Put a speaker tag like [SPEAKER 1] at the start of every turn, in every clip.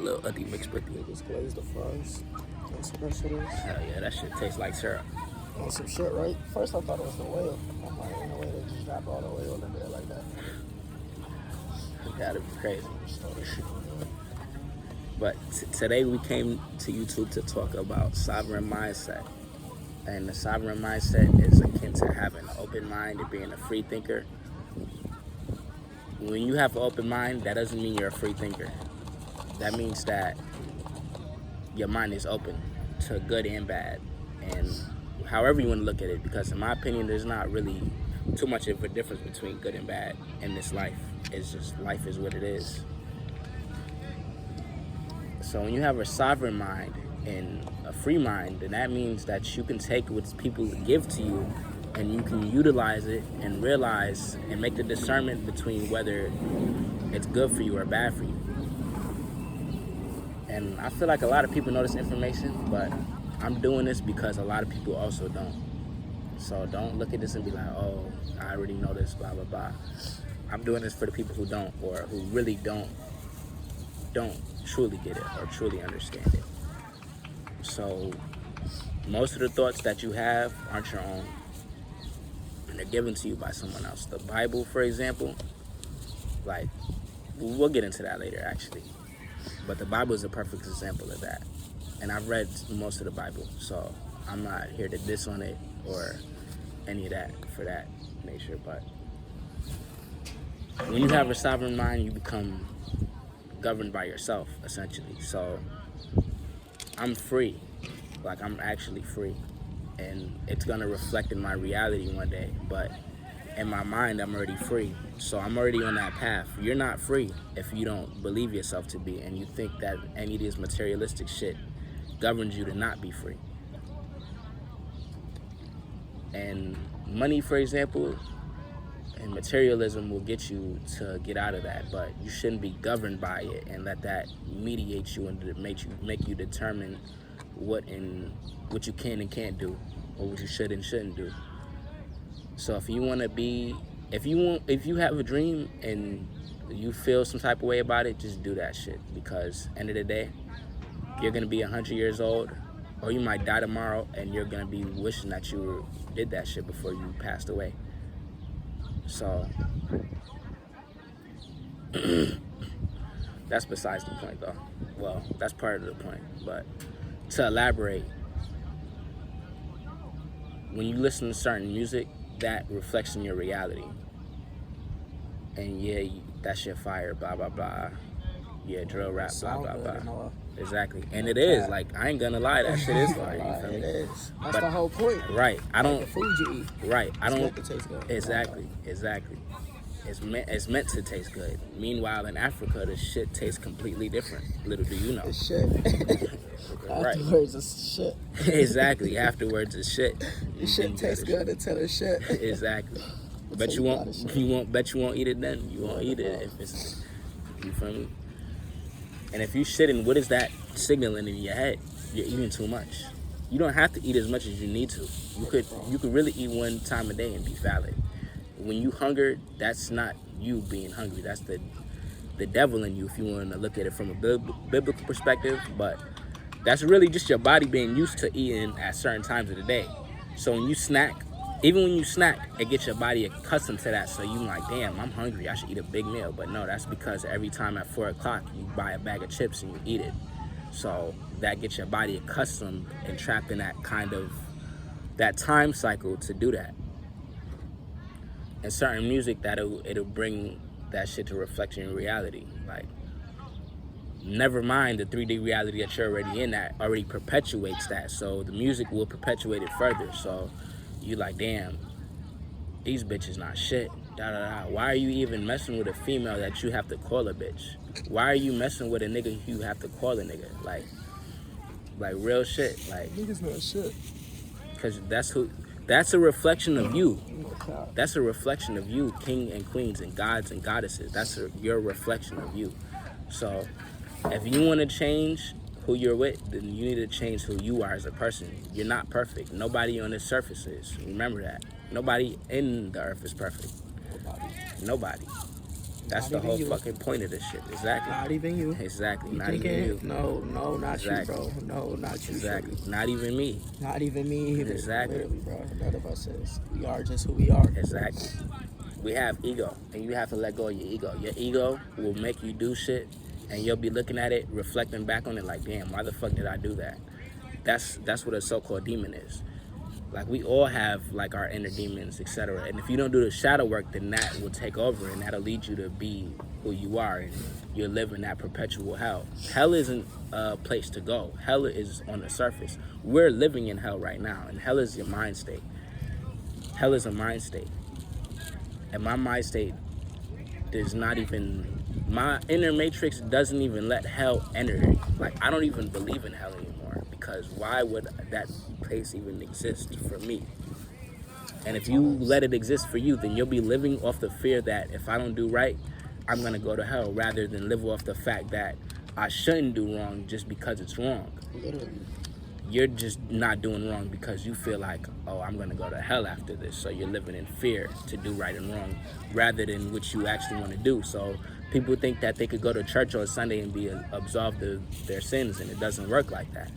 [SPEAKER 1] little ugly mixed birthday.
[SPEAKER 2] Just glaze the fries. That's what that shit is.
[SPEAKER 1] Hell yeah, that shit tastes like syrup.
[SPEAKER 2] On some shit, right? First I thought it was the whale. I'm like, ain't no way they just drop all the whale in there like that.
[SPEAKER 1] It gotta be crazy. But today we came to YouTube to talk about sovereign mindset. And the sovereign mindset is akin to having an open mind and being a free thinker. When you have an open mind, that doesn't mean you're a free thinker. That means that your mind is open to good and bad. And however you want to look at it, because in my opinion, there's not really too much of a difference between good and bad in this life. It's just life is what it is. So when you have a sovereign mind and a free mind, then that means that you can take what people give to you and you can utilize it and realize and make the discernment between whether it's good for you or bad for you. And I feel like a lot of people know this information, but I'm doing this because a lot of people also don't. So don't look at this and be like, oh, I already know this, blah, blah, blah. I'm doing this for the people who don't, or who really don't truly get it or truly understand it. So most of the thoughts that you have aren't your own, and they're given to you by someone else. The Bible, for example, like, we'll get into that later actually, but the Bible is a perfect example of that. And I've read most of the Bible, so I'm not here to diss on it or any of that for that nature. But when you have a sovereign mind, you become governed by yourself, essentially. So I'm free, like I'm actually free, and it's gonna reflect in my reality one day. But in my mind, I'm already free, so I'm already on that path. You're not free if you don't believe yourself to be, and you think that any of this materialistic shit governs you to not be free. And money, for example, and materialism will get you to get out of that, but you shouldn't be governed by it and let that mediate you and make you determine what you can and can't do, or what you should and shouldn't do. So if you have a dream and you feel some type of way about it, just do that shit, because end of the day, you're gonna be 100 years old, or you might die tomorrow, and you're gonna be wishing that you did that shit before you passed away. So that's besides the point, though. Well, that's part of the point. But to elaborate, when you listen to certain music, that reflects in your reality. And yeah, that shit fire, blah, blah, blah. Yeah, drill rap, blah, blah, blah. Exactly. And it is, like, I ain't gonna lie, that shit is fire, you feel me?
[SPEAKER 2] It is. That's the whole point.
[SPEAKER 1] Right. I don't,
[SPEAKER 2] like the food you eat.
[SPEAKER 1] Right. I don't,
[SPEAKER 2] meant to taste good.
[SPEAKER 1] Exactly. It's meant to taste good. Meanwhile, in Africa, the shit tastes completely different. Little do you know.
[SPEAKER 2] It's shit.
[SPEAKER 1] Right.
[SPEAKER 2] Afterwards, it's shit.
[SPEAKER 1] Exactly. Afterwards, it's shit.
[SPEAKER 2] Your shit tastes good until it's shit.
[SPEAKER 1] Exactly. Bet you won't eat it then. You won't eat it if it's, you feel me? And if you shitting, what is that signaling in your head? You're eating too much. You don't have to eat as much as you need to. You could really eat one time a day and be valid. When you hunger, that's not you being hungry. That's the devil in you, if you want to look at it from a biblical perspective. But that's really just your body being used to eating at certain times of the day. So when you snack, even when you snack, it gets your body accustomed to that. So you like, damn, I'm hungry, I should eat a big meal. But no, that's because every time at 4 o'clock, you buy a bag of chips and you eat it. So that gets your body accustomed and trapped in that time cycle to do that. And certain music, it'll bring that shit to reflection in reality. Like, never mind the 3D reality that you're already in, that already perpetuates that. So the music will perpetuate it further. So you like, damn, these bitches not shit. Da da da. Why are you even messing with a female that you have to call a bitch? Why are you messing with a nigga you have to call a nigga? Like real shit. Like,
[SPEAKER 2] Niggas not shit.
[SPEAKER 1] Cause that's a reflection of you. That's a reflection of you, king and queens and gods and goddesses. That's your reflection of you. So if you want to change who you're with, then you need to change who you are as a person. You're not perfect. Nobody on this surface is. Remember that. Nobody in the earth is perfect. Nobody. That's the whole fucking point of this shit. Exactly.
[SPEAKER 2] Not even you.
[SPEAKER 1] Exactly. Not even you.
[SPEAKER 2] No, not you, bro. No, not you.
[SPEAKER 1] Exactly. Not even me.
[SPEAKER 2] Not even me either.
[SPEAKER 1] Exactly.
[SPEAKER 2] Literally, bro. None of us is. We are just who we are.
[SPEAKER 1] Exactly. We have ego, and you have to let go of your ego. Your ego will make you do shit, and you'll be looking at it, reflecting back on it like, damn, why the fuck did I do that? That's what a so-called demon is. Like, we all have, like, our inner demons, etc. And if you don't do the shadow work, then that will take over, and that'll lead you to be who you are, and you'll live in that perpetual hell. Hell isn't a place to go. Hell is on the surface. We're living in hell right now, and hell is your mind state. Hell is a mind state. And my mind state does not even, my inner matrix doesn't even let hell enter. Like, I don't even believe in hell anymore, because why would that place even exist for me? And if you let it exist for you, then you'll be living off the fear that if I don't do right, I'm gonna go to hell, rather than live off the fact that I shouldn't do wrong just because it's wrong.
[SPEAKER 2] Literally.
[SPEAKER 1] You're just not doing wrong because you feel like, oh, I'm gonna go to hell after this. So you're living in fear to do right and wrong, rather than what you actually want to do. So people think that they could go to church on Sunday and be absolved of their sins, and it doesn't work like that.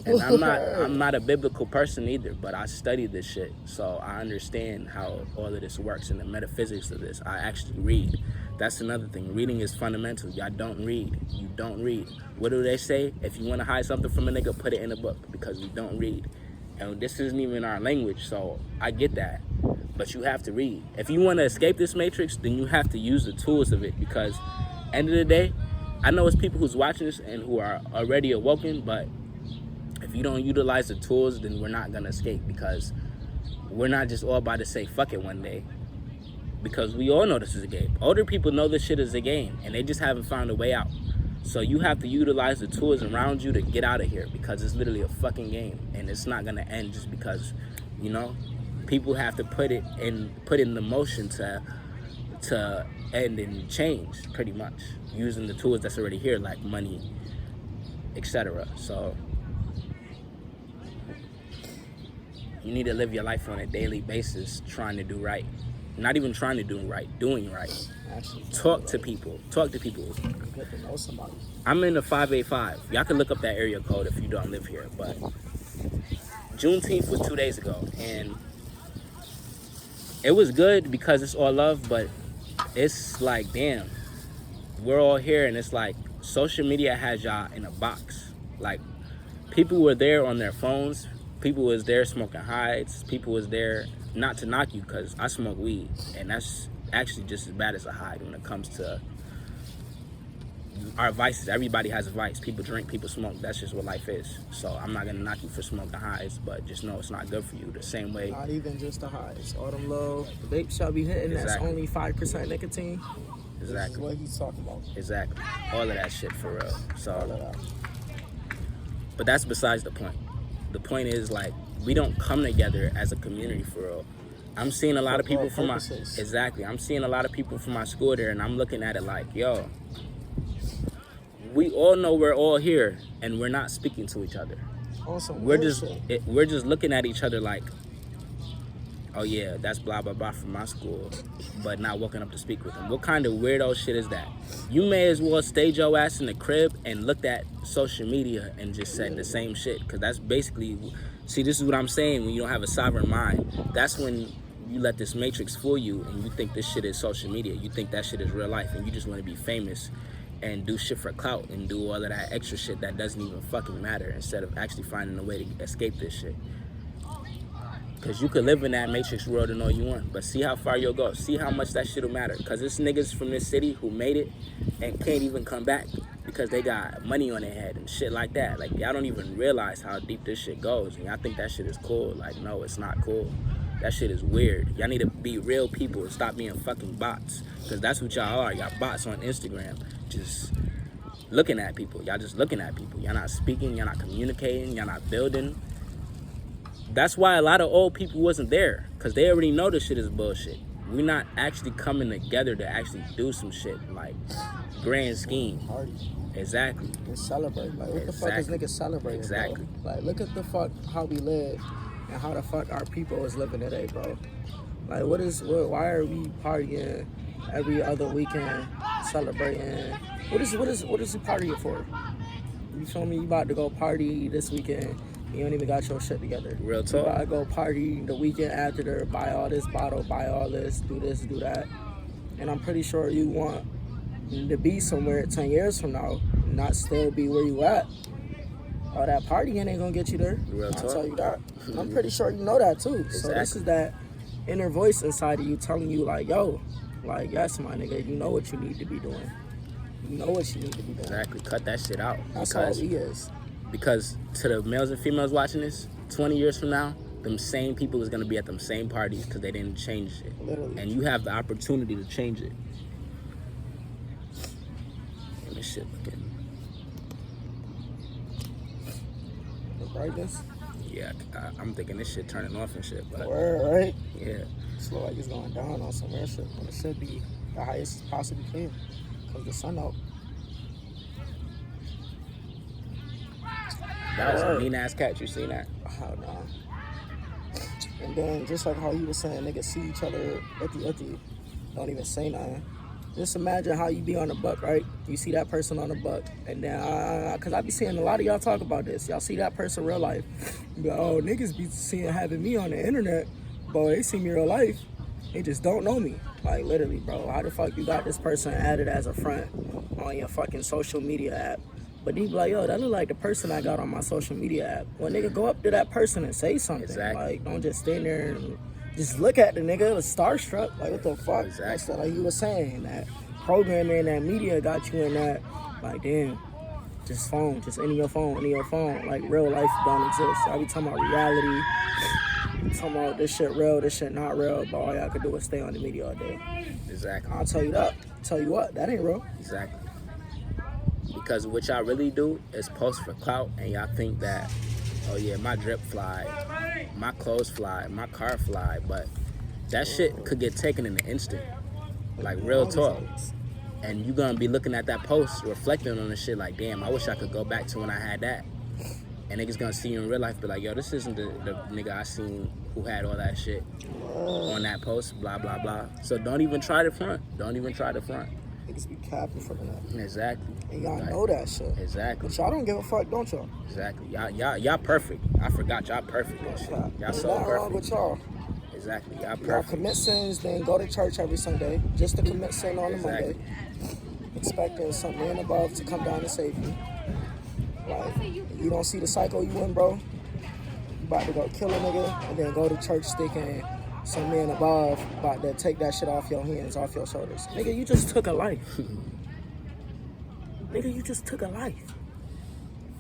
[SPEAKER 1] And I'm not a biblical person either, but I study this shit, so I understand how all of this works and the metaphysics of this. I actually read. That's another thing. Reading is fundamental. Y'all don't read. You don't read. What do they say? If you want to hide something from a nigga, put it in a book, because we don't read. And this isn't even our language, so I get that. But you have to read. If you want to escape this matrix, then you have to use the tools of it, because end of the day, I know it's people who's watching this and who are already awoken, but if you don't utilize the tools, then we're not going to escape, because we're not just all about to say fuck it one day, because we all know this is a game. Older people know this shit is a game, and they just haven't found a way out. So you have to utilize the tools around you to get out of here, because it's literally a fucking game, and it's not going to end just because, you know, people have to put in the motion to end and change, pretty much, using the tools that's already here, like money, etc. So you need to live your life on a daily basis, trying to do right. Not even trying to do right, doing right.
[SPEAKER 2] Actually,
[SPEAKER 1] Talk to people. Talk to people.
[SPEAKER 2] Get to know somebody.
[SPEAKER 1] I'm in the 585. Y'all can look up that area code if you don't live here. But Juneteenth was 2 days ago, and it was good because it's all love, but it's like, damn, we're all here, and it's like social media has y'all in a box. Like, people were there on their phones. People was there smoking hides. People was there, not to knock you, because I smoke weed, and that's actually just as bad as a hide when it comes to our vices. Everybody has a vice. People drink, people smoke. That's just what life is. So I'm not gonna knock you for smoking hides, but just know it's not good for you. The same way.
[SPEAKER 2] Not even just the highs. All them low vapes shall be hitting. That's only 5% nicotine.
[SPEAKER 1] Exactly.
[SPEAKER 2] This is what he's talking about.
[SPEAKER 1] Exactly. All of that shit for real. So.
[SPEAKER 2] All of that.
[SPEAKER 1] But that's besides the point. The point is, like, we don't come together as a community for real. I'm seeing a lot of people from my I'm seeing a lot of people from my school there, and I'm looking at it like, yo, we all know we're all here, and we're not speaking to each other.
[SPEAKER 2] Awesome.
[SPEAKER 1] We're just looking at each other like, oh yeah, that's blah blah blah from my school, but not walking up to speak with them. What kind of weirdo shit is that? You may as well stayed your ass in the crib and looked at social media and just said the same shit, because that's basically, see, this is what I'm saying. When you don't have a sovereign mind, that's when you let this matrix fool you, and you think this shit is social media. You think that shit is real life, and you just want to be famous and do shit for clout and do all of that extra shit that doesn't even fucking matter, instead of actually finding a way to escape this shit. Because you could live in that matrix world and all you want, but see how far you'll go. See how much that shit will matter. Because it's niggas from this city who made it and can't even come back because they got money on their head and shit like that. Like, y'all don't even realize how deep this shit goes, and y'all think that shit is cool. Like, no, it's not cool. That shit is weird. Y'all need to be real people and stop being fucking bots, because that's what y'all are. Y'all bots on Instagram, just looking at people. Y'all just looking at people. Y'all not speaking. Y'all not communicating. Y'all not building. That's why a lot of old people wasn't there, because they already know this shit is bullshit. We're not actually coming together to actually do some shit, like grand scheme.
[SPEAKER 2] Party.
[SPEAKER 1] Exactly.
[SPEAKER 2] And celebrate. Like, what the fuck is niggas celebrating,
[SPEAKER 1] Exactly.
[SPEAKER 2] bro? Like, look at the fuck how we live and how the fuck our people is living today, bro. Like, why are we partying every other weekend celebrating. What is you partying for? You feel me? You about to go party this weekend. You don't even got your shit together.
[SPEAKER 1] Real talk.
[SPEAKER 2] You about to go party the weekend after there, buy all this bottle, buy all this, do that. And I'm pretty sure you want to be somewhere 10 years from now, not still be where you at. All that partying ain't gonna get you there.
[SPEAKER 1] Real talk.
[SPEAKER 2] I'll tell you that. I'm pretty sure you know that too.
[SPEAKER 1] Exactly.
[SPEAKER 2] So this is that inner voice inside of you telling you like, yo, like, yes, my nigga, you know what you need to be doing. You know what you need to be doing.
[SPEAKER 1] Exactly. Cut that shit out.
[SPEAKER 2] That's all he is.
[SPEAKER 1] Because to the males and females watching this, 20 years from now, them same people is going to be at them same parties because they didn't change it.
[SPEAKER 2] Literally.
[SPEAKER 1] And you have the opportunity to change it. And this shit looking...
[SPEAKER 2] The brightness?
[SPEAKER 1] Yeah, I'm thinking this shit turning off and shit. But
[SPEAKER 2] Word, right?
[SPEAKER 1] yeah.
[SPEAKER 2] It's like it's going down on some real shit. But it should be the highest it possibly can. Because the sun out.
[SPEAKER 1] That was a mean ass catch. You seen that?
[SPEAKER 2] Oh, no. And then, just like how he was saying, niggas see each other at the don't even say nothing. Just imagine how you be on the buck, right? You see that person on the buck, and then, because I be seeing a lot of y'all talk about this. Y'all see that person real life. You go, oh, niggas be having me on the internet, but they see me real life. They just don't know me. Like, literally, bro. How the fuck you got this person added as a friend on your fucking social media app? But they be like, yo, that look like the person I got on my social media app. Well, nigga, go up to that person and say something.
[SPEAKER 1] Exactly.
[SPEAKER 2] Like, don't just stand there and just look at the nigga, the starstruck. Like, what the fuck?
[SPEAKER 1] Exactly.
[SPEAKER 2] That's like you were saying, that programming, that media got you in that. Like, damn, just in your phone. Like, real life don't exist. I be talking about reality. Talking about this shit real, this shit not real, but all y'all could do is stay on the media all day.
[SPEAKER 1] Exactly.
[SPEAKER 2] I'll tell you that. Tell you what, that ain't real.
[SPEAKER 1] Exactly. Because what y'all really do is post for clout, and y'all think that, oh yeah, my drip fly, my clothes fly, my car fly, but that shit could get taken in an instant. Like, real talk. And you gonna be looking at that post, reflecting on the shit like, damn, I wish I could go back to when I had that. And niggas gonna see you in real life, be like, yo, this isn't the nigga I seen who had all that shit on that post, blah, blah, blah. So don't even try to front.
[SPEAKER 2] Niggas be capping for that.
[SPEAKER 1] Exactly.
[SPEAKER 2] And y'all know that shit.
[SPEAKER 1] Exactly.
[SPEAKER 2] But y'all don't give a fuck, don't y'all?
[SPEAKER 1] Exactly. Y'all perfect. I forgot y'all perfect and shit. Y'all so
[SPEAKER 2] nothing wrong
[SPEAKER 1] perfect.
[SPEAKER 2] with y'all.
[SPEAKER 1] Exactly. Y'all
[SPEAKER 2] Y'all
[SPEAKER 1] perfect.
[SPEAKER 2] commit sins, then go to church every Sunday, just to commit sin on a
[SPEAKER 1] Exactly.
[SPEAKER 2] Monday. Expecting some man above to come down and save you. Like, you don't see the cycle you in, bro. You about to go kill a nigga, and then go to church thinking some man above about to take that shit off your hands, off your shoulders. Nigga, you just took a life. Nigga, you just took a life.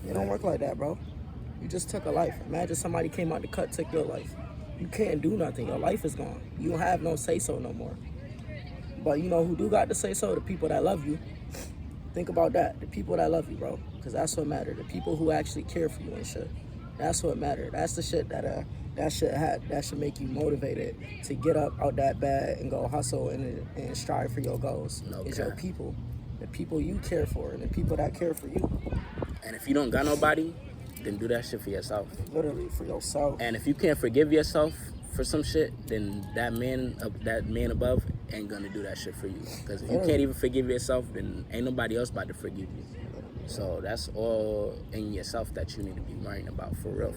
[SPEAKER 2] It don't work like that, bro. You just took a life. Imagine somebody came out the cut, took your life. You can't do nothing. Your life is gone. You don't have no say-so no more. But you know who do got to say-so? The people that love you. Think about that. The people that love you, bro. Because that's what matters. The people who actually care for you and shit. That's what matters. That's the shit that should make you motivated to get up out that bed and go hustle and strive for your goals.
[SPEAKER 1] No
[SPEAKER 2] It's
[SPEAKER 1] cap.
[SPEAKER 2] your people. The people you care for and the people that care for you.
[SPEAKER 1] And if you don't got nobody, then do that shit for yourself.
[SPEAKER 2] Literally, for yourself.
[SPEAKER 1] And if you can't forgive yourself for some shit, then that man above ain't gonna do that shit for you. Because if you can't even forgive yourself, then ain't nobody else about to forgive you. So that's all in yourself that you need to be worrying about, for real.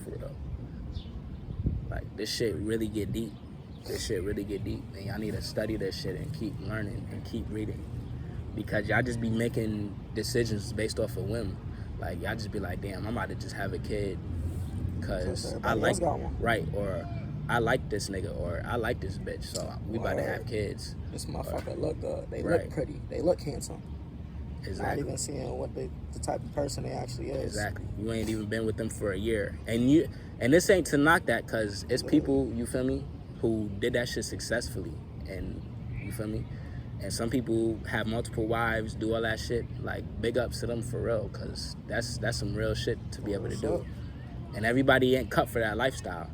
[SPEAKER 1] Like, this shit really get deep. And y'all need to study this shit and keep learning and keep reading. Because y'all just be making decisions based off of whim. Like, y'all just be like, damn, I'm about to just have a kid because I like, right, or I like this nigga, or I like this bitch, so we about to have kids.
[SPEAKER 2] This motherfucker look good. They
[SPEAKER 1] Right.
[SPEAKER 2] look pretty. They look handsome.
[SPEAKER 1] Exactly.
[SPEAKER 2] Not even seeing what the type of person they actually is.
[SPEAKER 1] Exactly. You ain't even been with them for a year. And this ain't to knock that, because it's people, you feel me, who did that shit successfully. And, you feel me? And some people have multiple wives, do all that shit. Like, big ups to them for real, because that's some real shit to be able to do. And everybody ain't cut for that lifestyle.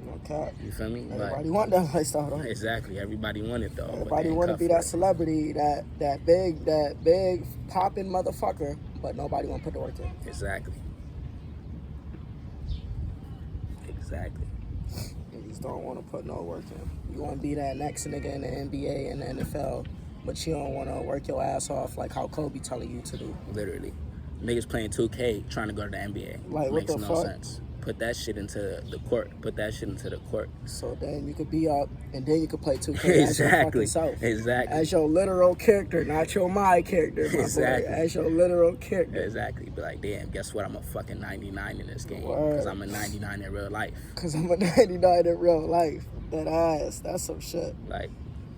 [SPEAKER 2] No cap.
[SPEAKER 1] You feel me?
[SPEAKER 2] Everybody want that lifestyle, though.
[SPEAKER 1] Exactly. Everybody want it, though.
[SPEAKER 2] Everybody want to be that celebrity, that big popping motherfucker, but nobody want to put the work in.
[SPEAKER 1] Exactly.
[SPEAKER 2] Niggas don't want to put no work in. You want to be that next nigga in the NBA and the NFL, but you don't want to work your ass off like how Kobe telling you to do.
[SPEAKER 1] Literally. Niggas playing 2K trying to go to the NBA.
[SPEAKER 2] Like, what
[SPEAKER 1] Makes
[SPEAKER 2] the
[SPEAKER 1] no
[SPEAKER 2] fuck?
[SPEAKER 1] sense. Put that shit into the court. Put that shit into the court.
[SPEAKER 2] So then you could be up, and then you could play 2K as your fucking self.
[SPEAKER 1] Exactly.
[SPEAKER 2] As your literal character, not your my character, my
[SPEAKER 1] Exactly.
[SPEAKER 2] boy. As your literal character.
[SPEAKER 1] Exactly. Be like, damn, guess what? I'm a fucking 99 in this game.
[SPEAKER 2] Word.
[SPEAKER 1] Because I'm a 99 in real life.
[SPEAKER 2] Because I'm a 99 in real life. That ass. That's some shit.
[SPEAKER 1] Like,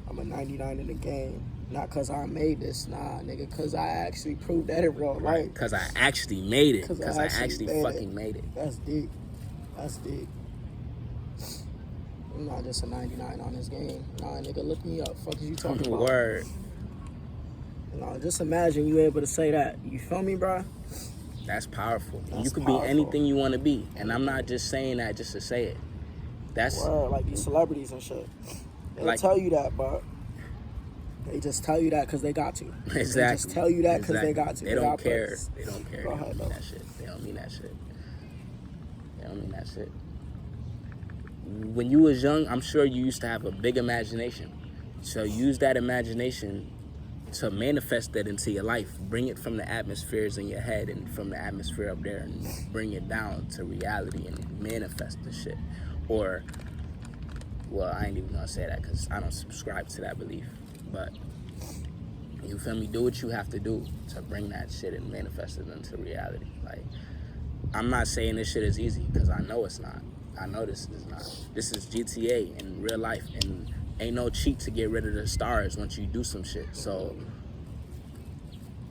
[SPEAKER 2] I'm a 99 in the game. Not because I made this, nah, nigga. Because I actually proved that in real life.
[SPEAKER 1] because I actually made it.
[SPEAKER 2] 'Cause
[SPEAKER 1] Because I actually fucking made it.
[SPEAKER 2] That's deep. That's deep. I'm not just a 99 on this game. Nah, nigga, look me up. Fuck is you talking about?
[SPEAKER 1] Word.
[SPEAKER 2] No, just imagine you able to say that. You feel me, bro?
[SPEAKER 1] That's powerful.
[SPEAKER 2] That's
[SPEAKER 1] You could
[SPEAKER 2] powerful.
[SPEAKER 1] be anything you want to be. And I'm not just saying that just to say it. That's
[SPEAKER 2] Word, like these celebrities and shit. They'll
[SPEAKER 1] Like-
[SPEAKER 2] tell you that, but they just tell you that because they got to.
[SPEAKER 1] exactly.
[SPEAKER 2] They just tell you that because they got to.
[SPEAKER 1] They don't
[SPEAKER 2] got
[SPEAKER 1] care.
[SPEAKER 2] purpose.
[SPEAKER 1] They don't care.
[SPEAKER 2] Go
[SPEAKER 1] They
[SPEAKER 2] ahead,
[SPEAKER 1] don't
[SPEAKER 2] though.
[SPEAKER 1] mean that shit. They don't mean that shit. They don't mean that shit. When you was young, I'm sure you used to have a big imagination. So use that imagination to manifest that into your life. Bring it from the atmospheres in your head and from the atmosphere up there and bring it down to reality and manifest the shit. Or, well, I ain't even gonna say that because I don't subscribe to that belief. But, you feel me? Do what you have to do to bring that shit and manifest it into reality. Like, I'm not saying this shit is easy because I know it's not. I know this is not. This is GTA in real life, and ain't no cheat to get rid of the stars once you do some shit. So,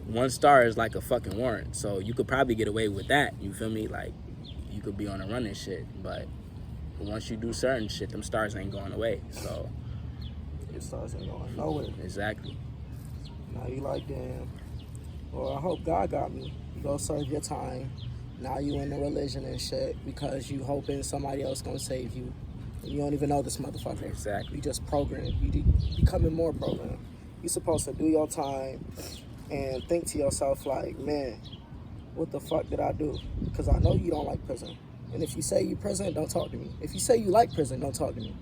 [SPEAKER 1] one star is like a fucking warrant. So, you could probably get away with that. You feel me? Like, you could be on a run and shit. But once you do certain shit, them stars ain't going away. So,
[SPEAKER 2] Your stars ain't going nowhere.
[SPEAKER 1] exactly.
[SPEAKER 2] Now you like, damn. Well, I hope God got me. You go serve your time. Now you in the religion and shit because you hoping somebody else gonna save you. And you don't even know this motherfucker.
[SPEAKER 1] Exactly.
[SPEAKER 2] You just programmed. You becoming more programmed. You supposed to do your time and think to yourself like, man, what the fuck did I do? Because I know you don't like prison. And if you say you prison, don't talk to me. If you say you like prison, don't talk to me.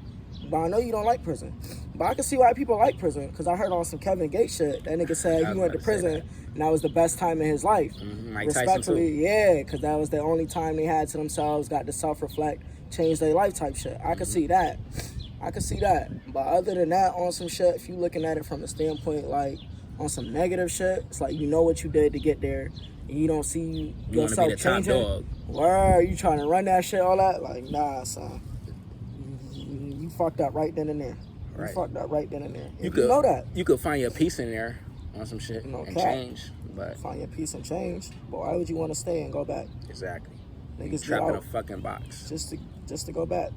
[SPEAKER 2] But I know you don't like prison. But I can see why people like prison because I heard on some Kevin Gates shit. That nigga said
[SPEAKER 1] I was
[SPEAKER 2] he went to
[SPEAKER 1] about to say
[SPEAKER 2] prison and that was the best time in his life.
[SPEAKER 1] Mike Tyson
[SPEAKER 2] Respectfully,
[SPEAKER 1] too.
[SPEAKER 2] yeah, because that was the only time they had to themselves, got to self-reflect, change their life type shit. I could see that. I could see that. But other than that, on some shit, if you looking at it from a standpoint like on some negative shit, it's like you know what you did to get there and you don't see
[SPEAKER 1] You want to
[SPEAKER 2] yourself
[SPEAKER 1] be the top
[SPEAKER 2] changing.
[SPEAKER 1] dog.
[SPEAKER 2] Where you trying to run that shit, all that? Like, nah, son. You fucked up right then and there.
[SPEAKER 1] Right.
[SPEAKER 2] You fucked up right then and there.
[SPEAKER 1] You
[SPEAKER 2] If
[SPEAKER 1] could
[SPEAKER 2] you know that.
[SPEAKER 1] You could find your peace in there on some shit
[SPEAKER 2] No
[SPEAKER 1] and
[SPEAKER 2] cap.
[SPEAKER 1] change. But
[SPEAKER 2] Find your peace and change. But why would you want to stay and go back?
[SPEAKER 1] exactly.
[SPEAKER 2] Niggas get
[SPEAKER 1] Trapped in a
[SPEAKER 2] out
[SPEAKER 1] fucking box.
[SPEAKER 2] just to go back.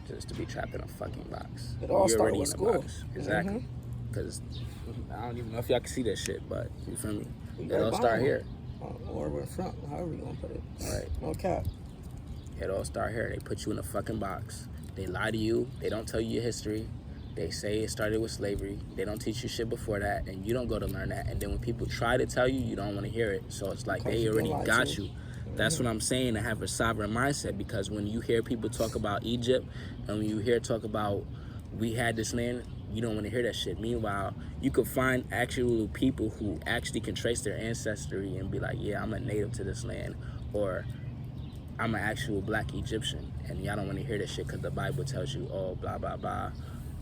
[SPEAKER 1] Just to be trapped in a fucking box.
[SPEAKER 2] It all
[SPEAKER 1] You're
[SPEAKER 2] start
[SPEAKER 1] already
[SPEAKER 2] with
[SPEAKER 1] in a
[SPEAKER 2] school.
[SPEAKER 1] box. Exactly.
[SPEAKER 2] Mhm.
[SPEAKER 1] Because I don't even know if y'all can see that shit, but you feel me?
[SPEAKER 2] You
[SPEAKER 1] It
[SPEAKER 2] right
[SPEAKER 1] all start
[SPEAKER 2] behind
[SPEAKER 1] here.
[SPEAKER 2] Or in front, however you gonna put it.
[SPEAKER 1] Right.
[SPEAKER 2] No cap.
[SPEAKER 1] It all start here. They put you in a fucking box. They lie to you. They don't tell you your history. They say it started with slavery. They don't teach you shit before that, and you don't go to learn that. And then when people try to tell you, you don't want to hear it. So it's like
[SPEAKER 2] Because
[SPEAKER 1] they
[SPEAKER 2] you
[SPEAKER 1] already
[SPEAKER 2] been lied
[SPEAKER 1] got
[SPEAKER 2] to.
[SPEAKER 1] you. That's what I'm saying, to have a sovereign mindset, because when you hear people talk about Egypt and when you hear talk about we had this land, you don't want to hear that shit. Meanwhile, you could find actual people who actually can trace their ancestry and be like, yeah, I'm a native to this land, or I'm an actual black Egyptian, and y'all don't want to hear that shit because the Bible tells you, oh, blah, blah, blah,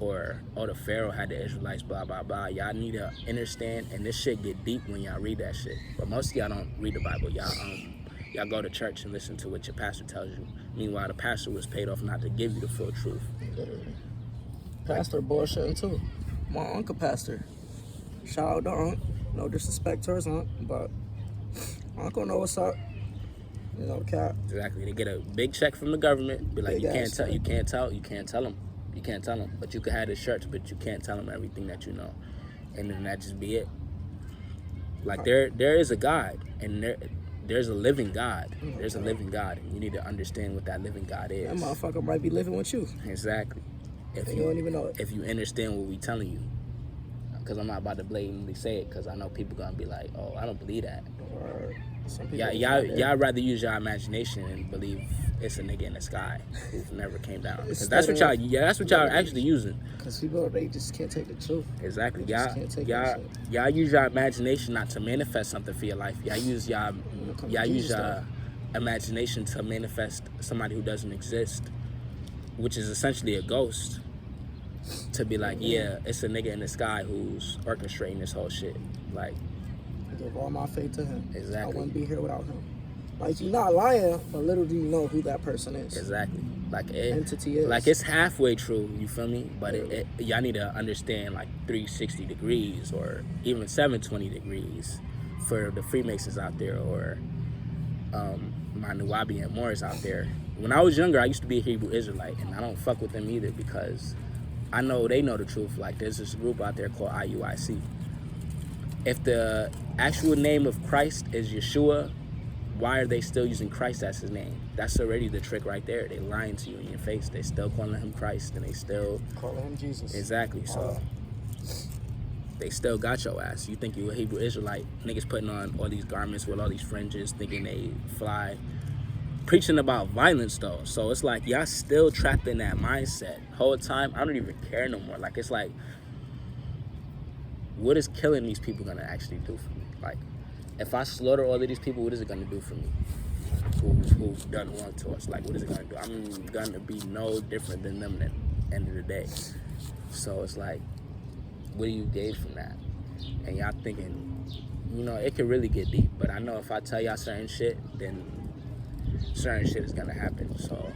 [SPEAKER 1] or, oh, the Pharaoh had the Israelites, blah, blah, blah. Y'all need to understand, and this shit get deep when y'all read that shit. But most of y'all don't read the Bible. Y'all go to church and listen to what your pastor tells you. Meanwhile, the pastor was paid off not to give you the full truth.
[SPEAKER 2] Pastor bullshitting too. My uncle pastor. Shout out to Unc. No disrespect to his Unc, but Uncle know what's up. You know, cap.
[SPEAKER 1] Exactly. They get a big check from the government. Be like,
[SPEAKER 2] Big
[SPEAKER 1] you can't
[SPEAKER 2] ass
[SPEAKER 1] tell,
[SPEAKER 2] check.
[SPEAKER 1] you can't tell them. You can't tell them. But you can have the shirts, but you can't tell them everything that you know. And then that just be it. Like there is a God, and there's a living God. There's a living God, and you need to understand what that living God is.
[SPEAKER 2] That motherfucker might be living with you.
[SPEAKER 1] Exactly. If
[SPEAKER 2] And you don't even know it.
[SPEAKER 1] If you understand what we telling you, because I'm not about to blatantly say it, because I know people gonna be like, oh, I don't believe that.
[SPEAKER 2] Or some people
[SPEAKER 1] Y'all rather use your imagination and believe it's a nigga in the sky who never came down. Because that's what y'all actually using.
[SPEAKER 2] Because people, they just can't take the truth.
[SPEAKER 1] Exactly.
[SPEAKER 2] Y'all
[SPEAKER 1] Y'all use your imagination not to manifest something for your life. Y'all use your imagination to manifest somebody who doesn't exist, which is essentially a ghost. To be like, yeah, it's a nigga in the sky who's orchestrating this whole shit. Like,
[SPEAKER 2] I give all my faith to him.
[SPEAKER 1] Exactly.
[SPEAKER 2] I wouldn't be here without him. Like, you're not lying, but little do you know who that person is.
[SPEAKER 1] Exactly. Like
[SPEAKER 2] entity is.
[SPEAKER 1] Like, it's halfway true, you feel me? But y'all need to understand like 360 degrees or even 720 degrees for the Freemasons out there, or my Nuwabian Moors out there. When I was younger, I used to be a Hebrew Israelite, and I don't fuck with them either because I know they know the truth. Like, there's this group out there called IUIC. If the actual name of Christ is Yeshua, why are they still using Christ as his name? That's already the trick right there. They lying to you in your face. They still calling him Christ, and they still
[SPEAKER 2] calling him Jesus.
[SPEAKER 1] Exactly. So they still got your ass. You think you a Hebrew Israelite? Niggas putting on all these garments with all these fringes, thinking they fly, preaching about violence though. So it's like y'all still trapped in that mindset. Whole time, I don't even care no more. Like, it's like, what is killing these people gonna actually do for me? Like, if I slaughter all of these people, what is it gonna do for me? Who've done wrong to us? Like, what is it gonna do? I'm gonna be no different than them at the end of the day. So it's like, what do you gain from that? And y'all thinking, you know, it could really get deep. But I know if I tell y'all certain shit, then certain shit is gonna happen. So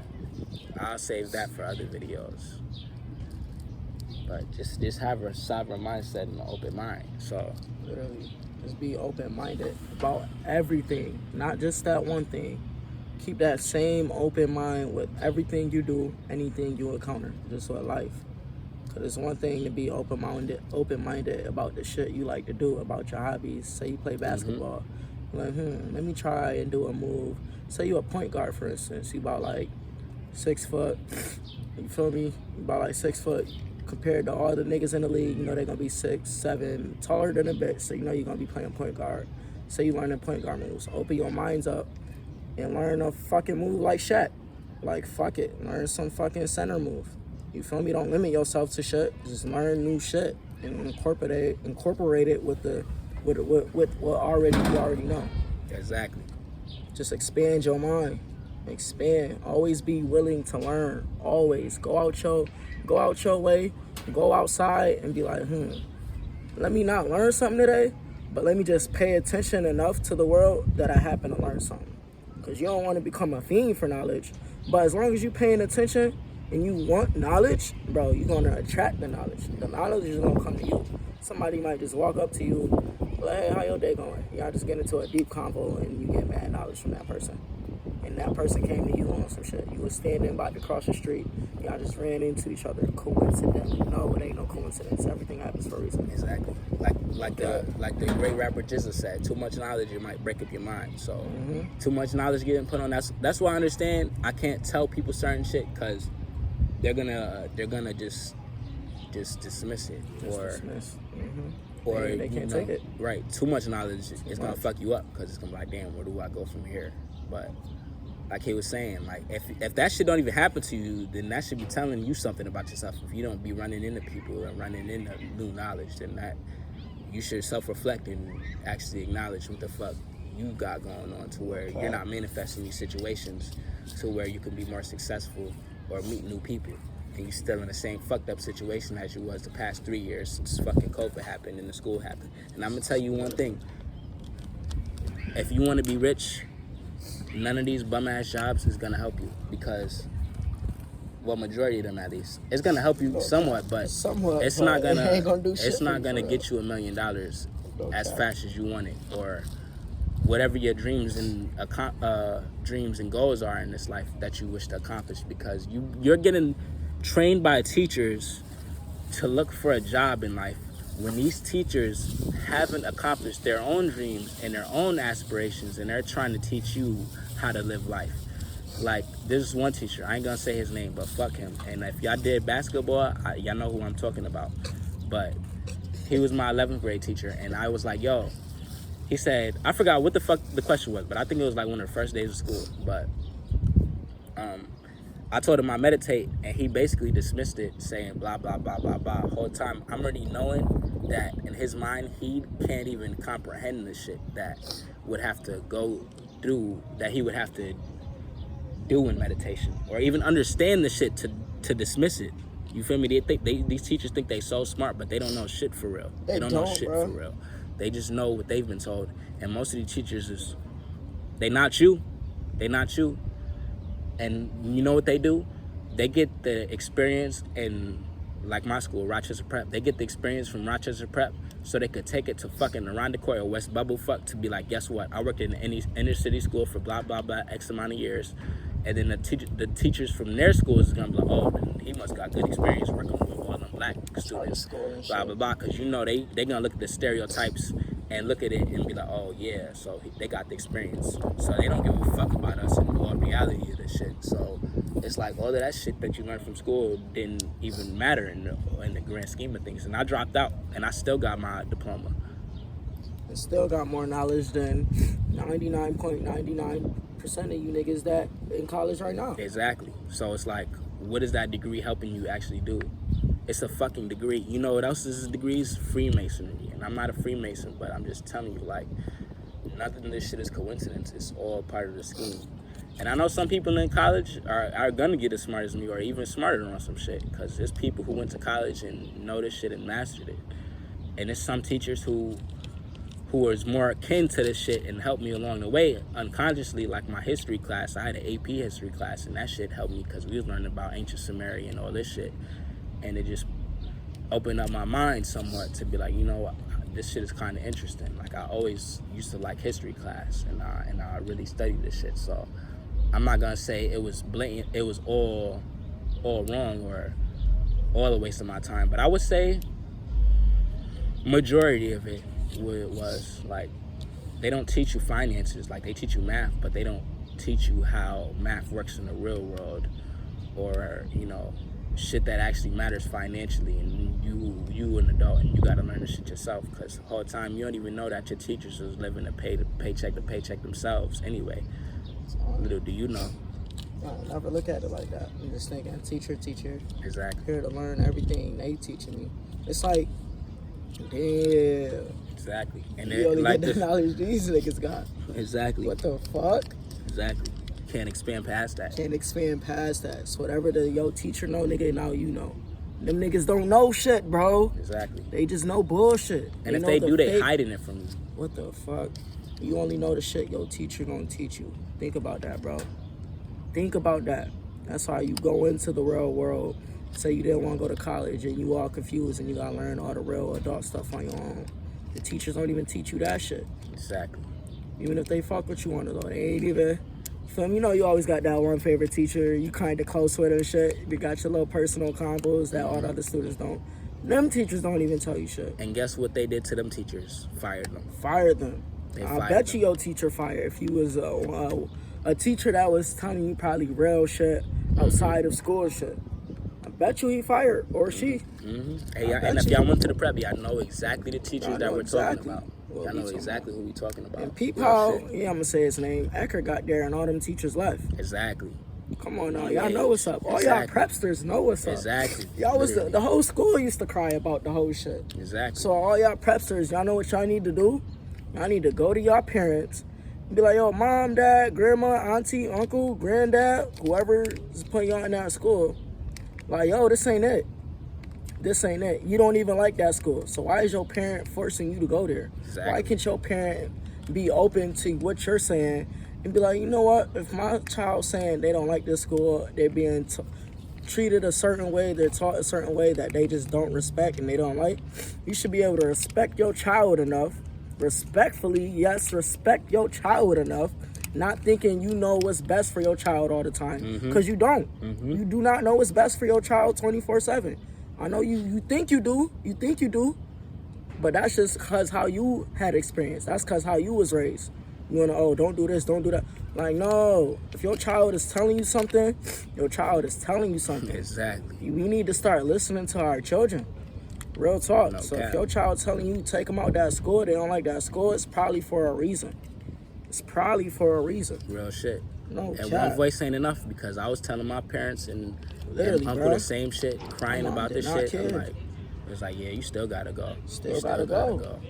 [SPEAKER 1] I'll save that for other videos. But just have a sovereign mindset and an open mind. So
[SPEAKER 2] literally, just be open-minded about everything, not just that one thing. Keep that same open mind with everything you do, anything you encounter, just with life. Because it's one thing to be open-minded about the shit you like to do, about your hobbies. Say you play basketball. Like, let me try and do a move. Say you a point guard, for instance. You about like 6 foot. You feel me? You about like 6 foot. Compared to all the niggas in the league, you know they're gonna be 6, 7, taller than a bit, so you know you're gonna be playing point guard. So you learning point guard moves. Open your minds up and learn a fucking move like Shaq. Like, fuck it, learn some fucking center move. You feel me? Don't limit yourself to shit. Just learn new shit and incorporate it with what you already know.
[SPEAKER 1] Exactly.
[SPEAKER 2] Just expand your mind. Expand. Always be willing to learn. Always go out your way. Go outside and be like, let me not learn something today, but let me just pay attention enough to the world that I happen to learn something. Because you don't want to become a fiend for knowledge, but as long as you're paying attention and you want knowledge, bro, you're going to attract the knowledge. The knowledge is going to come to you. Somebody might just walk up to you, like, hey, how your day going? Y'all just get into a deep convo and you get mad knowledge from that person. And that person came to you on some shit. You was standing about to cross the street. Y'all just ran into each other. Coincidentally. No, it ain't no coincidence. Everything happens for a reason.
[SPEAKER 1] Exactly. Like the great rapper Jizza said, too much knowledge, it might break up your mind. So too much knowledge getting put on. That's why I understand I can't tell people certain shit, because they're gonna just dismiss it. Or
[SPEAKER 2] they can't take it.
[SPEAKER 1] Right. Too much knowledge is gonna fuck you up, because it's gonna be like, damn, where do I go from here? But like he was saying, like, if that shit don't even happen to you, then that should be telling you something about yourself. If you don't be running into people and running into new knowledge, then that you should self-reflect and actually acknowledge what the fuck you got going on, to where you're not manifesting these situations to where you can be more successful or meet new people, and you still in the same fucked up situation as you was the past 3 years since fucking COVID happened and the school happened. And I'm gonna tell you one thing: if you want to be rich, none of these bum ass jobs is gonna help you, because, well, majority of them at least, it's gonna help you somewhat, but it's not gonna get you $1 million as fast as you want it, or whatever your dreams and goals are in this life that you wish to accomplish, because you're getting trained by teachers to look for a job in life when these teachers haven't accomplished their own dreams and their own aspirations, and they're trying to teach you how to live life. Like, there's one teacher, I ain't gonna say his name, but fuck him. And if y'all did basketball, y'all know who I'm talking about. But he was my 11th grade teacher, and I was like, yo, he said, I forgot what the fuck the question was, but I think it was like one of the first days of school. But I told him I meditate, and he basically dismissed it, saying blah, blah, blah, blah, blah. The whole time, I'm already knowing that in his mind, he can't even comprehend the shit that would have to go through, that he would have to do in meditation, or even understand the shit to dismiss it. You feel me? These teachers think they so smart, but they don't know shit for real. They don't know shit for real. They just know what they've been told. And most of these teachers they not you. And you know what they do? They get the experience in, like my school, Rochester Prep. They get the experience from Rochester Prep so they could take it to fucking Arundicoy or West Bubblefuck to be like, guess what? I worked in any inner city school for blah, blah, blah, X amount of years. And then the teachers from their schools is going to be like, oh, he must got good experience working with all them black students, blah, blah, blah. Because, you know, they going to look at the stereotypes and look at it and be like, oh, yeah, so they got the experience. So they don't give a fuck about us and all reality of this shit. So it's like all of that shit that you learned from school didn't even matter in the grand scheme of things. And I dropped out, and I still got my diploma.
[SPEAKER 2] And still got more knowledge than 99.99% of you niggas that in college right now.
[SPEAKER 1] Exactly. So it's like, what is that degree helping you actually do? It's a fucking degree. You know what else is degrees? Freemasonry. And I'm not a Freemason, but I'm just telling you, like, nothing of this shit is coincidence. It's all part of the scheme. And I know some people in college are gonna get as smart as me, or even smarter on some shit, because there's people who went to college and know this shit and mastered it. And there's some teachers who is more akin to this shit and helped me along the way unconsciously, like my history class. I had an AP history class, and that shit helped me because we was learning about ancient Sumeria and all this shit. And it just opened up my mind somewhat to be like, you know what, this shit is kind of interesting. Like, I always used to like history class, and I really studied this shit. So I'm not gonna say it was blatant, it was all wrong or all a waste of my time, but I would say majority of it was like, they don't teach you finances. Like, they teach you math, but they don't teach you how math works in the real world, or, you know, shit that actually matters financially. And you an adult, and you gotta learn this shit yourself, because the whole time you don't even know that your teachers was living paycheck to paycheck themselves anyway. Little do you know.
[SPEAKER 2] I never look at it like that. I'm just thinking, teacher.
[SPEAKER 1] Exactly.
[SPEAKER 2] Here to learn everything they teaching me. It's like, damn.
[SPEAKER 1] Exactly. And
[SPEAKER 2] you only
[SPEAKER 1] like
[SPEAKER 2] get the knowledge these niggas got.
[SPEAKER 1] Exactly.
[SPEAKER 2] What the fuck?
[SPEAKER 1] Exactly. Can't expand past that. So whatever your teacher know, nigga, now you know.
[SPEAKER 2] Them niggas don't know shit, bro.
[SPEAKER 1] Exactly.
[SPEAKER 2] They just know bullshit.
[SPEAKER 1] And if they do, they hiding it from you.
[SPEAKER 2] What the fuck? You only know the shit your teacher gonna teach you. Think about that, bro. Think about that. That's how you go into the real world. Say you didn't want to go to college and you all confused and you gotta learn all the real adult stuff on your own. The teachers don't even teach you that shit.
[SPEAKER 1] Exactly.
[SPEAKER 2] Even if they fuck with you on it, though, they ain't even. You know, you always got that one favorite teacher you kind of close with and shit. You got your little personal combos that all the other students don't. Them teachers don't even tell you shit.
[SPEAKER 1] And guess what they did to them teachers? Fired them.
[SPEAKER 2] I bet you your teacher fired if you was a teacher that was telling you probably real shit outside of school shit. I bet you he fired, or she.
[SPEAKER 1] Mm-hmm. Hey, and if y'all went to the prep, y'all know exactly the teachers that we're talking about. Y'all know exactly who we talking about.
[SPEAKER 2] And peep how, I'm gonna say his name, Ecker got there and all them teachers left.
[SPEAKER 1] Exactly.
[SPEAKER 2] Come on now, y'all know what's up. All y'all prepsters know what's up.
[SPEAKER 1] Exactly.
[SPEAKER 2] Y'all was the whole school used to cry about the whole shit.
[SPEAKER 1] Exactly.
[SPEAKER 2] So all y'all prepsters, y'all know what y'all need to do? Y'all need to go to y'all parents and be like, yo, mom, dad, grandma, auntie, uncle, granddad, whoever is putting y'all in that school. Like, yo, this ain't it. You don't even like that school. So why is your parent forcing you to go there?
[SPEAKER 1] Exactly.
[SPEAKER 2] Why can't your parent be open to what you're saying and be like, you know what? If my child's saying they don't like this school, they're being treated a certain way, they're taught a certain way that they just don't respect and they don't like, you should be able to respect your child enough, respectfully, yes, respect your child enough, not thinking you know what's best for your child all the time, because you don't. You do not know what's best for your child 24/7. I know you think you do, but that's just because how you had experience. That's because how you was raised. You wanna, oh, don't do this, don't do that. Like, no, if your child is telling you something, your child is telling you something.
[SPEAKER 1] Exactly.
[SPEAKER 2] We need to start listening to our children. Real talk. So if your child telling you take them out that school, they don't like that school, it's probably for a reason. it's probably for a reason.
[SPEAKER 1] Real shit.
[SPEAKER 2] No
[SPEAKER 1] And
[SPEAKER 2] cap.
[SPEAKER 1] one voice ain't enough, because I was telling my parents and
[SPEAKER 2] Literally,
[SPEAKER 1] uncle
[SPEAKER 2] bro.
[SPEAKER 1] the same shit, crying
[SPEAKER 2] My mom
[SPEAKER 1] about
[SPEAKER 2] did
[SPEAKER 1] this
[SPEAKER 2] not
[SPEAKER 1] shit.
[SPEAKER 2] care.
[SPEAKER 1] I'm like, it's like, yeah, you still gotta go.
[SPEAKER 2] Still gotta go.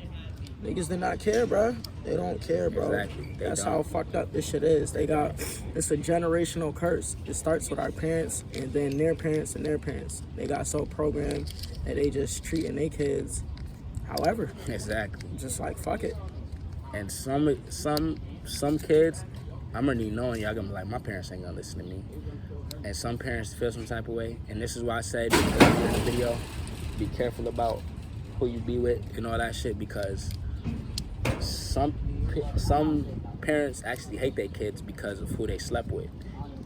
[SPEAKER 2] Niggas did not care, bro. They don't care, bro.
[SPEAKER 1] Exactly.
[SPEAKER 2] That's how fucked up this shit is. It's a generational curse. It starts with our parents and then their parents and their parents. They got so programmed that they just treating their kids however.
[SPEAKER 1] Exactly.
[SPEAKER 2] Just like, fuck it.
[SPEAKER 1] And some kids, I'm already knowing y'all gonna be like, my parents ain't gonna listen to me. And some parents feel some type of way. And this is why I said in the video, be careful about who you be with and all that shit, because some parents actually hate their kids because of who they slept with,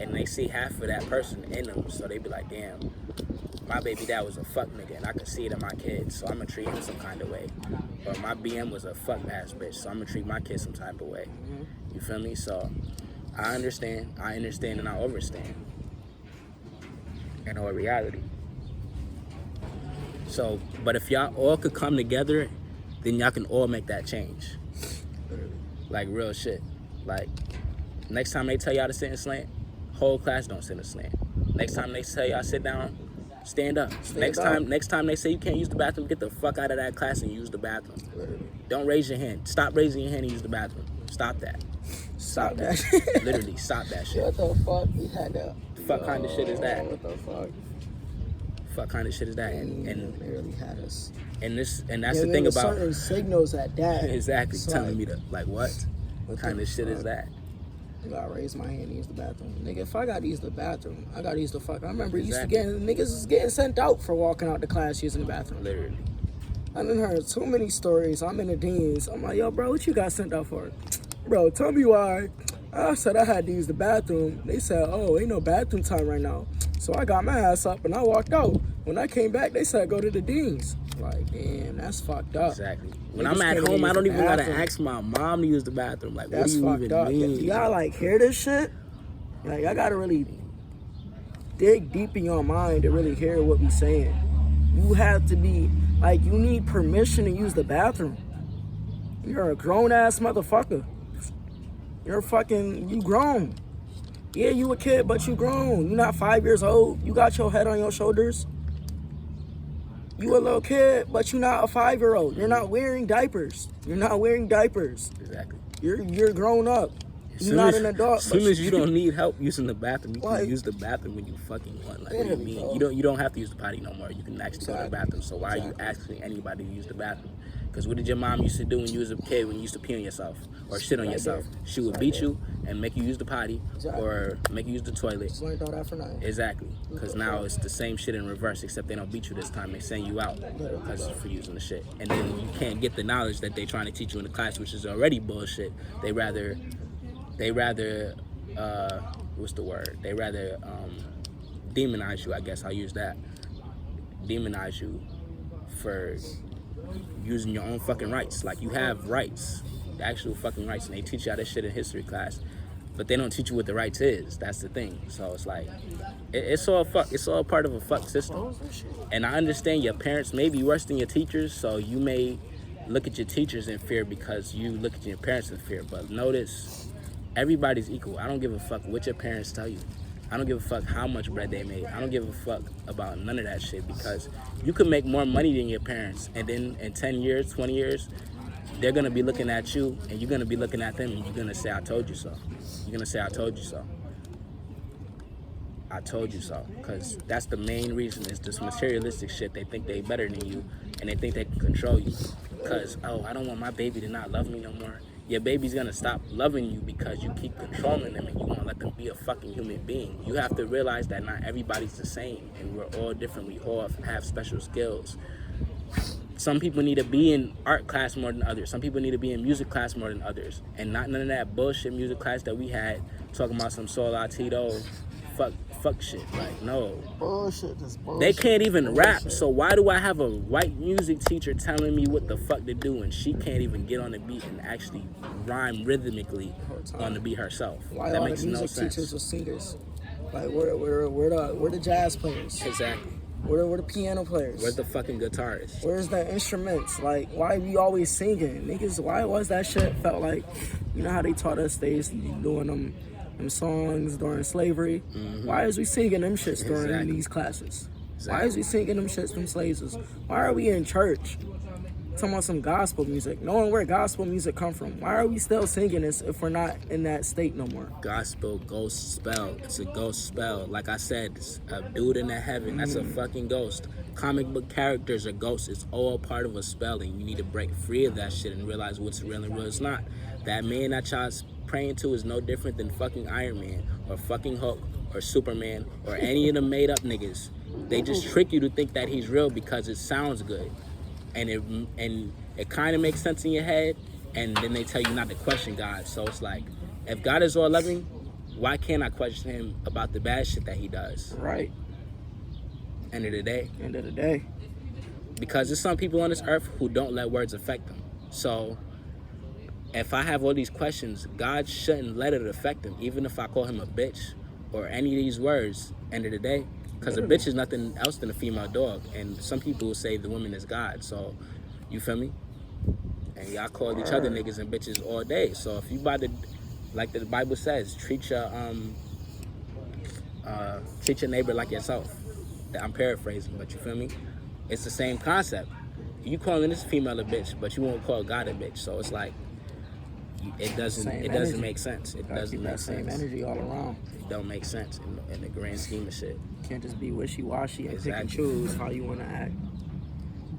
[SPEAKER 1] and they see half of that person in them, so they be like, damn, my baby dad was a fuck nigga and I can see it in my kids, so I'm gonna treat him some kind of way. Or my BM was a fuck ass bitch, so I'm gonna treat my kids some type of way. You feel me? So I understand and I overstand in all reality. So, but if y'all all could come together, then y'all can all make that change. Like, real shit. Like, next time they tell y'all to sit in slant, whole class don't sit in slant. Next time they tell y'all sit down, stand up. Next time they say you can't use the bathroom, get the fuck out of that class and use the bathroom. Literally. Don't raise your hand. Stop raising your hand and use the bathroom. Stop that. Stop that. Literally, stop that shit.
[SPEAKER 2] What the fuck? We had that.
[SPEAKER 1] Fuck kind of shit is that?
[SPEAKER 2] What the fuck?
[SPEAKER 1] Fuck kind of shit is that? And
[SPEAKER 2] they really had us.
[SPEAKER 1] And that's the thing about
[SPEAKER 2] certain signals at that.
[SPEAKER 1] Exactly,
[SPEAKER 2] it's
[SPEAKER 1] telling
[SPEAKER 2] like,
[SPEAKER 1] me to, like, what kind of shit is that?
[SPEAKER 2] I gotta raise my hand and use the bathroom. Nigga, if I gotta use the bathroom, I gotta use the fuck. I remember niggas was getting sent out for walking out the class using the bathroom.
[SPEAKER 1] Literally.
[SPEAKER 2] I done heard too many stories. I'm in the deans. I'm like, yo, bro, what you got sent out for? Bro, tell me why. I said I had to use the bathroom. They said, oh, ain't no bathroom time right now. So I got my ass up and I walked out. When I came back, they said go to the deans. Like, damn, that's fucked up.
[SPEAKER 1] Exactly. When I'm at home, I don't even gotta ask my mom to use the bathroom. Like,
[SPEAKER 2] that's
[SPEAKER 1] what do you even mean?
[SPEAKER 2] Do y'all like hear this shit? Like, I gotta really dig deep in your mind to really hear what we saying. You have to be like, you need permission to use the bathroom. You're a grown ass motherfucker. You grown. Yeah, you a kid, but you grown. You not 5 years old. You got your head on your shoulders. You a little kid, but you not a 5-year-old. You're not wearing diapers.
[SPEAKER 1] Exactly.
[SPEAKER 2] You're grown up. You're not an adult.
[SPEAKER 1] As soon as you don't need help using the bathroom, you can use the bathroom when you fucking want. Like, what do you mean? You don't have to use the potty no more. You can actually go to the bathroom. So why are you asking anybody to use the bathroom? Because what did your mom used to do when you was a kid, when you used to pee on yourself or shit on yourself? She would beat you and make you use the potty or make you use the toilet.
[SPEAKER 2] Just learned all that for nothing.
[SPEAKER 1] Exactly. Because now it's the same shit in reverse, except they don't beat you this time. They send you out because for using the shit. And then you can't get the knowledge that they trying to teach you in the class, which is already bullshit. They rather what's the word? They rather demonize you, I guess I'll use that. Demonize you for using your own fucking rights. Like, you have rights, the actual fucking rights, and they teach you all this shit in history class, but they don't teach you what the rights is. That's the thing. So it's like, it's all part of a fuck system. And I understand your parents may be worse than your teachers, so you may look at your teachers in fear because you look at your parents in fear. But notice, everybody's equal. I don't give a fuck what your parents tell you. I don't give a fuck how much bread they made. I don't give a fuck about none of that shit, because you could make more money than your parents, and then in 10 years, 20 years, they're gonna be looking at you and you're gonna be looking at them and you're gonna say, I told you so. You're gonna say, I told you so. I told you so. Because that's the main reason, is this materialistic shit. They think they better than you and they think they can control you. Because, oh, I don't want my baby to not love me no more. Your baby's gonna stop loving you because you keep controlling them and you won't let them be a fucking human being. You have to realize that not everybody's the same and we're all different. We all have special skills. Some people need to be in art class more than others. Some people need to be in music class more than others. And not none of that bullshit music class that we had talking about some Soul Latino fuck shit. Like, no.
[SPEAKER 2] Bullshit, this bullshit.
[SPEAKER 1] They can't even rap, so why do I have a white music teacher telling me what the fuck to do and she can't even get on the beat and actually rhyme rhythmically on the beat herself?
[SPEAKER 2] Why
[SPEAKER 1] that makes
[SPEAKER 2] all the
[SPEAKER 1] no
[SPEAKER 2] music
[SPEAKER 1] sense.
[SPEAKER 2] teachers are singers? Like, we're the jazz players.
[SPEAKER 1] Exactly.
[SPEAKER 2] Where the piano players?
[SPEAKER 1] Where's the fucking guitarists?
[SPEAKER 2] Where's the instruments? Like, why we always singing? Niggas, why was that shit felt like, you know how they taught us they used to be doing them songs during slavery?
[SPEAKER 1] Mm-hmm.
[SPEAKER 2] Why is we singing them shits during
[SPEAKER 1] Exactly.
[SPEAKER 2] these classes?
[SPEAKER 1] Exactly.
[SPEAKER 2] Why is we singing them shits from slaves? Why are we in church talking about some gospel music, knowing where gospel music come from? Why are we still singing this if we're not in that state no more?
[SPEAKER 1] Gospel, ghost spell. It's a ghost spell. Like I said, it's a dude in the heaven. That's a fucking ghost. Comic book characters are ghosts. It's all part of a spell, and you need to break free of that shit and realize what's real and what's not. That man that y'all's praying to is no different than fucking Iron Man or fucking Hulk or Superman or any of the made up niggas. They just trick you to think that he's real because it sounds good. And it kind of makes sense in your head, and then they tell you not to question God. So it's like, if God is all loving, why can't I question him about the bad shit that he does?
[SPEAKER 2] Right.
[SPEAKER 1] End of the day.
[SPEAKER 2] End of the day.
[SPEAKER 1] Because there's some people on this earth who don't let words affect them. So if I have all these questions, God shouldn't let it affect him, even if I call him a bitch or any of these words. End of the day. Because a bitch is nothing else than a female dog. And some people will say the woman is God. So, you feel me? And y'all call each other niggas and bitches all day. So if you about to, like the Bible says, treat your neighbor like yourself. I'm paraphrasing, but you feel me? It's the same concept. You calling this female a bitch, but you won't call God a bitch. So it's like, it doesn't make sense. It doesn't make sense.
[SPEAKER 2] Same energy all around.
[SPEAKER 1] It don't make sense in the grand scheme of shit.
[SPEAKER 2] Can't just be wishy-washy and
[SPEAKER 1] Exactly.
[SPEAKER 2] pick and choose how you want to act.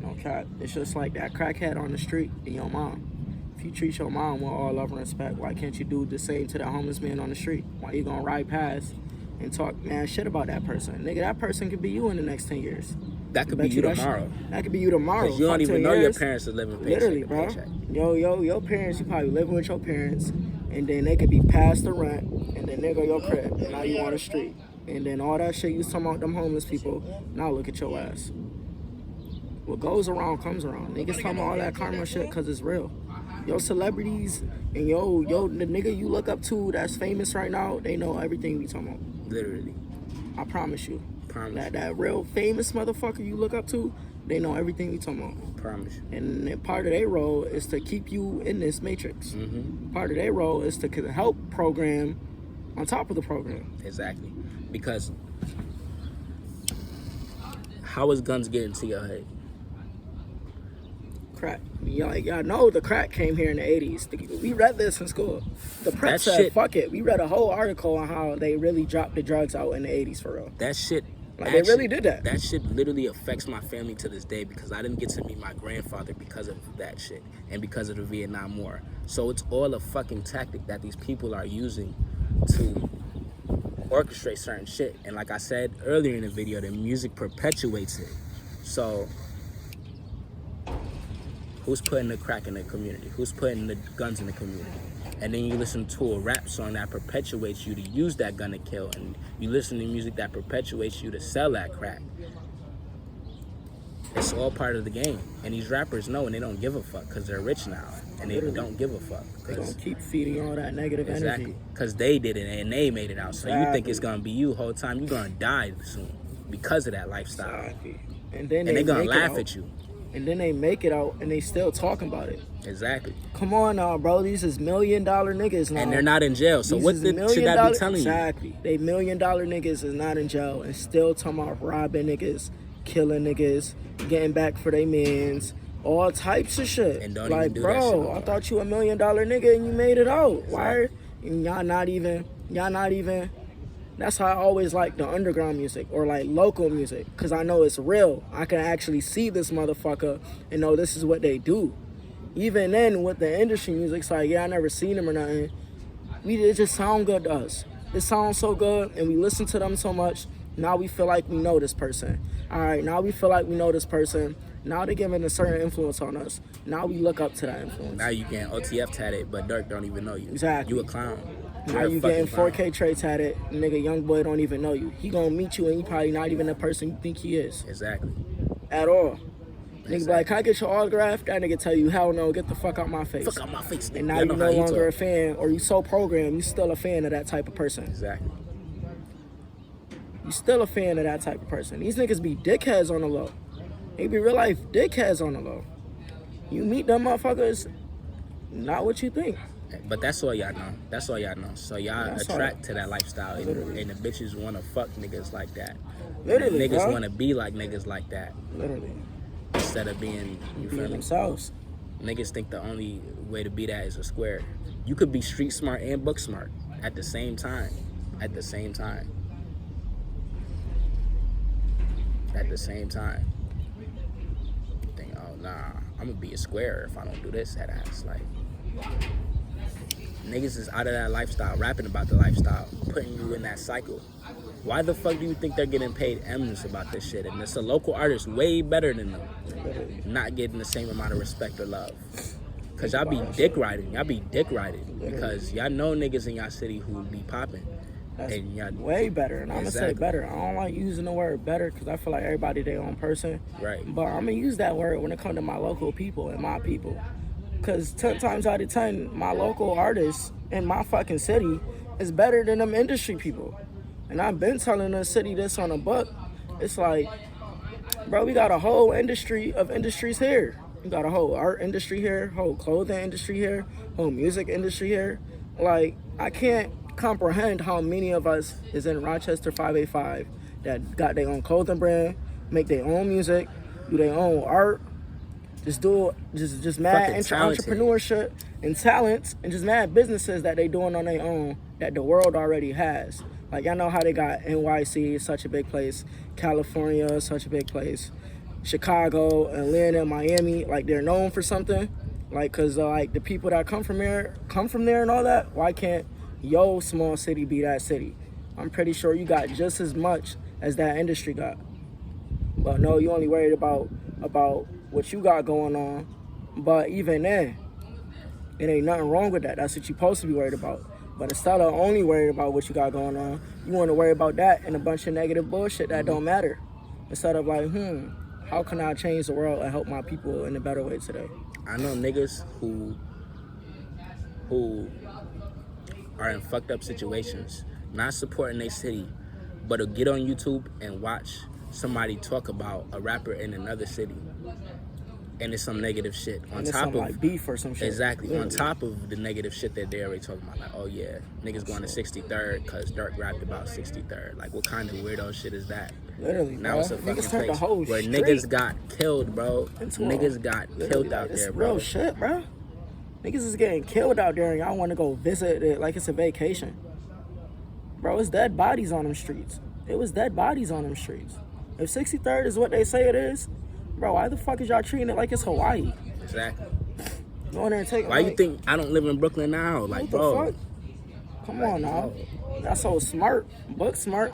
[SPEAKER 2] No cap. It's just like that crackhead on the street and your mom. If you treat your mom with all love and respect, why can't you do the same to that homeless man on the street? Why you gonna ride past and talk mad shit about that person? Nigga, that person could be you in the next 10 years.
[SPEAKER 1] That could be you tomorrow.
[SPEAKER 2] That could be you tomorrow.
[SPEAKER 1] Because you don't even know your parents are living paycheck
[SPEAKER 2] Literally,
[SPEAKER 1] to
[SPEAKER 2] bro.
[SPEAKER 1] paycheck.
[SPEAKER 2] Your parents, you probably living with your parents, and then they could be past the rent, and then they go your crib, and now you on the street. And then all that shit you was talking about them homeless people, now look at your ass. What goes around comes around. Niggas talking about all that karma shit because it's real. Yo, celebrities and yo, the nigga you look up to that's famous right now, they know everything we talking about.
[SPEAKER 1] Literally.
[SPEAKER 2] I promise you.
[SPEAKER 1] Promise.
[SPEAKER 2] That real famous motherfucker you look up to, they know everything we talking about.
[SPEAKER 1] Promise.
[SPEAKER 2] And part of their role is to keep you in this matrix.
[SPEAKER 1] Mm-hmm.
[SPEAKER 2] Part of their role is to help program on top of the program.
[SPEAKER 1] Exactly. Because how is guns getting to your head?
[SPEAKER 2] Crack. Y'all know the crack came here in the 80s. We read this in school. The press said,
[SPEAKER 1] shit,
[SPEAKER 2] fuck it. We read a whole article on how they really dropped the drugs out in the 80s for real.
[SPEAKER 1] That shit.
[SPEAKER 2] Like, they really did that.
[SPEAKER 1] That shit literally affects my family to this day because I didn't get to meet my grandfather because of that shit and because of the Vietnam War. So it's all a fucking tactic that these people are using to orchestrate certain shit. And like I said earlier in the video, the music perpetuates it. So who's putting the crack in the community? Who's putting the guns in the community? And then you listen to a rap song that perpetuates you to use that gun to kill. And you listen to music that perpetuates you to sell that crack. It's all part of the game. And these rappers know and they don't give a fuck because they're rich now. And they don't give a fuck.
[SPEAKER 2] They're going to keep feeding all that negative energy.
[SPEAKER 1] Because they did it and they made it out. So you think it's going to be you the whole time. You're going to die soon because of that lifestyle.
[SPEAKER 2] Exactly. And then
[SPEAKER 1] they're going to laugh at you.
[SPEAKER 2] And then they make it out and they still talking about it.
[SPEAKER 1] Exactly.
[SPEAKER 2] Come on now, bro. These is $1 million niggas now.
[SPEAKER 1] And they're not in jail. So what should that be telling you?
[SPEAKER 2] Exactly. They $1 million niggas is not in jail and still talking about robbing niggas, killing niggas, getting back for their mans, all types of shit.
[SPEAKER 1] And don't
[SPEAKER 2] like,
[SPEAKER 1] even do
[SPEAKER 2] bro,
[SPEAKER 1] that shit no more.
[SPEAKER 2] I thought you $1 million nigga and you made it out. Exactly. Why? And y'all not even. That's how I always like the underground music or like local music because I know it's real. I can actually see this motherfucker and know this is what they do. Even then with the industry music, it's like, yeah, I never seen them or nothing. It just sound good to us. It sounds so good and we listen to them so much. Now we feel like we know this person. All right, now we feel like we know this person. Now they're giving a certain influence on us. Now we look up to that influence.
[SPEAKER 1] Now you getting OTF tatted, but Dirk don't even know you.
[SPEAKER 2] Exactly.
[SPEAKER 1] You a clown.
[SPEAKER 2] Now you getting 4K Trey tatted, nigga, young boy don't even know you. He gonna meet you and you probably not even the person you think he is.
[SPEAKER 1] Exactly.
[SPEAKER 2] At all.
[SPEAKER 1] Exactly.
[SPEAKER 2] Nigga be like, can I get your autograph? That nigga tell you, hell no, get the fuck out my face.
[SPEAKER 1] Fuck out my face, nigga.
[SPEAKER 2] And now you're no longer a fan, or you so programmed, you still a fan of that type of person.
[SPEAKER 1] Exactly.
[SPEAKER 2] you still a fan of that type of person. These niggas be dickheads on the low. They be real life dickheads on the low. You meet them motherfuckers, not what you think.
[SPEAKER 1] But that's all y'all know. That's all y'all know. So y'all attract to that lifestyle, and the bitches want to fuck niggas like that.
[SPEAKER 2] Literally,
[SPEAKER 1] niggas want to be like niggas like that.
[SPEAKER 2] Literally.
[SPEAKER 1] Instead of being, you feel me?
[SPEAKER 2] Themselves.
[SPEAKER 1] Niggas think the only way to be that is a square. You could be street smart and book smart at the same time. At the same time. At the same time. You think, oh nah, I'm gonna be a square if I don't do this at ass. Like, niggas is out of that lifestyle, rapping about the lifestyle, putting you in that cycle. Why the fuck do you think they're getting paid M's about this shit? And it's a local artist way better than them, not getting the same amount of respect or love. Cause y'all be dick riding. Y'all be dick riding because y'all know niggas in y'all city who be popping.
[SPEAKER 2] That's
[SPEAKER 1] and y'all
[SPEAKER 2] way better. And I'm gonna say better. I don't like using the word better because I feel like everybody their own person.
[SPEAKER 1] Right.
[SPEAKER 2] But I'm gonna use that word when it comes to my local people and my people. Because 10 times out of 10, my local artists in my fucking city is better than them industry people. And I've been telling the city this on a book. It's like, bro, we got a whole industry of industries here. We got a whole art industry here, whole clothing industry here, whole music industry here. Like, I can't comprehend how many of us is in Rochester 585 that got their own clothing brand, make their own music, do their own art, just mad entrepreneurship and talents, and just mad businesses that they doing on their own that the world already has. Like, y'all know how they got NYC, such a big place, California, such a big place, Chicago, Atlanta, Miami, like they're known for something. Like, cause like the people that come from there and all that. Why can't your small city be that city? I'm pretty sure you got just as much as that industry got. But no, you only worried about what you got going on. But even then, it ain't nothing wrong with that. That's what you're supposed to be worried about. But instead of only worried about what you got going on, you want to worry about that and a bunch of negative bullshit that don't matter. Instead of like, how can I change the world and help my people in a better way today?
[SPEAKER 1] I know niggas who are in fucked up situations, not supporting their city, but will get on YouTube and watch somebody talk about a rapper in another city. And it's some negative shit on top of
[SPEAKER 2] like beef or some shit.
[SPEAKER 1] Exactly. Literally. On top of the negative shit that they're already talking about, like, oh yeah, niggas going to 63rd because Dirk rapped about 63rd. Like, what kind of weirdo shit is that?
[SPEAKER 2] Literally,
[SPEAKER 1] now it's a fucking place where niggas got killed, bro. Niggas got killed out there, bro.
[SPEAKER 2] Real shit, bro. Niggas is getting killed out there, and y'all want to go visit it like it's a vacation, bro. It's dead bodies on them streets. It was dead bodies on them streets. If 63rd is what they say it is, bro, why the fuck is y'all treating it like it's Hawaii?
[SPEAKER 1] Exactly.
[SPEAKER 2] Go in there and take.
[SPEAKER 1] Why you think I don't live in Brooklyn now? Like,
[SPEAKER 2] what the fuck? Come on now. That's so smart. Book smart.